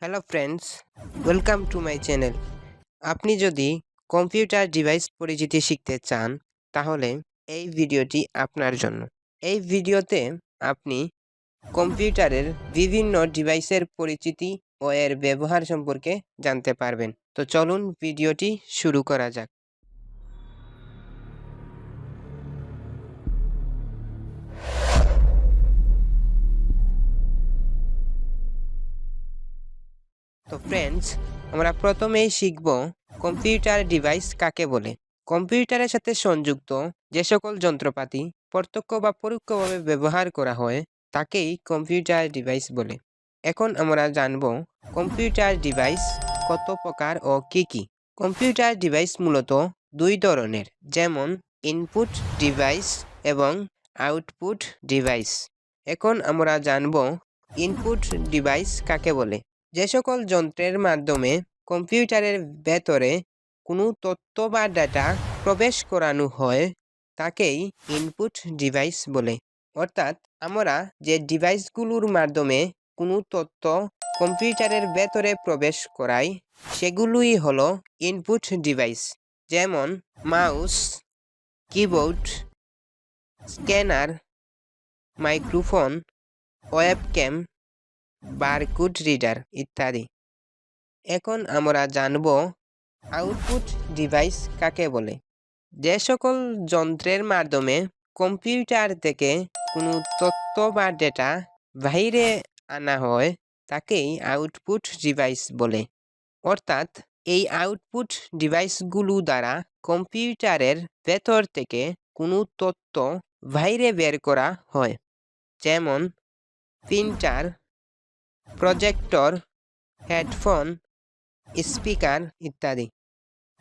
Hello friends, welcome to my channel. আপনি যদি computer device পরিচিতি শিখতে চান তাহলে এই ভিডিওটি আপনার জন্য। এই ভিডিওতে আপনি কম্পিউটারের বিভিন্ন ডিভাইসের পরিচিতি ও এর ব্যবহার সম্পর্কে জানতে পারবেন। তো চলুন ভিডিওটি শুরু করা যাক। তো ফ্রেন্ডস, আমরা প্রথমেই শিখব কম্পিউটার ডিভাইস কাকে বলে। কম্পিউটারের সাথে সংযুক্ত যে সকল যন্ত্রপাতি প্রত্যক্ষ বা পরোক্ষভাবে ব্যবহার করা হয় তাকেই কম্পিউটার ডিভাইস বলে। এখন আমরা জানব কম্পিউটার ডিভাইস কত প্রকার ও কি কি। কম্পিউটার ডিভাইস মূলত দুই ধরনের, যেমন ইনপুট ডিভাইস এবং আউটপুট ডিভাইস। এখন আমরা জানব ইনপুট ডিভাইস কাকে বলে। যে সকল যন্ত্রের মাধ্যমে কম্পিউটারের ভেতরে কোনো তথ্য বা ডাটা প্রবেশ করানো হয় তাকেই ইনপুট ডিভাইস বলে। অর্থাৎ আমরা যে ডিভাইসগুলোর মাধ্যমে কোনো তথ্য কম্পিউটারের ভেতরে প্রবেশ করাই সেগুলোই হলো ইনপুট ডিভাইস, যেমন mouse, keyboard, scanner, microphone, webcam, barcode reader ইত্যাদি। এখন আমরা জানব আউটপুট ডিভাইস কাকে বলে। যে সকল যন্ত্রের মাধ্যমে কম্পিউটার থেকে কোনো তথ্য বা ডেটা বাইরে আনা হয় তাকেই আউটপুট ডিভাইস বলে। অর্থাৎ এই আউটপুট ডিভাইসগুলো দ্বারা কম্পিউটারের ভেতর থেকে কোনো তথ্য বাইরে বের করা হয়, যেমন প্রিন্টার, প্রজেক্টর, হেডফোন, স্পিকার ইত্যাদি।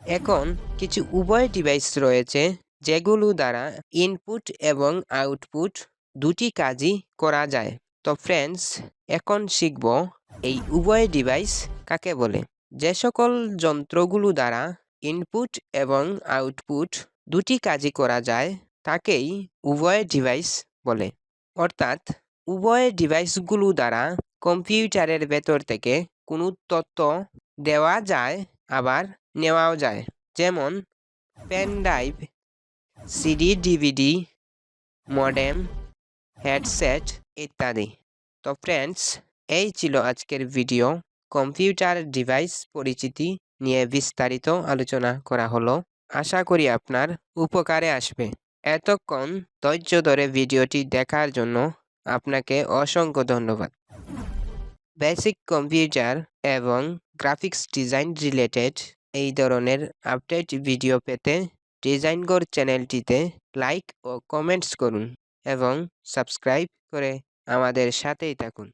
এখন কিছু উভয় ডিভাইস রয়েছে যেগুলো দ্বারা ইনপুট এবং আউটপুট দুটি কাজই করা যায়। তো ফ্রেন্ডস, এখন শিখব এই উভয় ডিভাইস কাকে বলে। যে সকল যন্ত্রগুলো দ্বারা ইনপুট এবং আউটপুট দুটি কাজই করা যায় তাকেই উভয় ডিভাইস বলে। অর্থাৎ উভয় ডিভাইসগুলো দ্বারা কম্পিউটারের ভেতর থেকে কোনো তথ্য দেওয়া যায় আবার নেওয়াও যায়, যেমন pen drive, CD DVD, modem, headset ইত্যাদি। তো ফ্রেন্ডস, এই ছিল আজকের ভিডিও। কম্পিউটার ডিভাইস পরিচিতি নিয়ে বিস্তারিত আলোচনা করা হলো। আশা করি আপনার উপকারে আসবে। এতক্ষণ ধৈর্য ধরে ভিডিওটি দেখার জন্য আপনাকে অসংখ্য ধন্যবাদ। বেসিক কম্পিউটার এবং গ্রাফিক্স ডিজাইন রিলেটেড এই ধরনের আপডেট ভিডিও পেতে ডিজাইন ঘর চ্যানেলটিতে লাইক ও কমেন্টস করুন এবং সাবস্ক্রাইব করে আমাদের সাথেই থাকুন।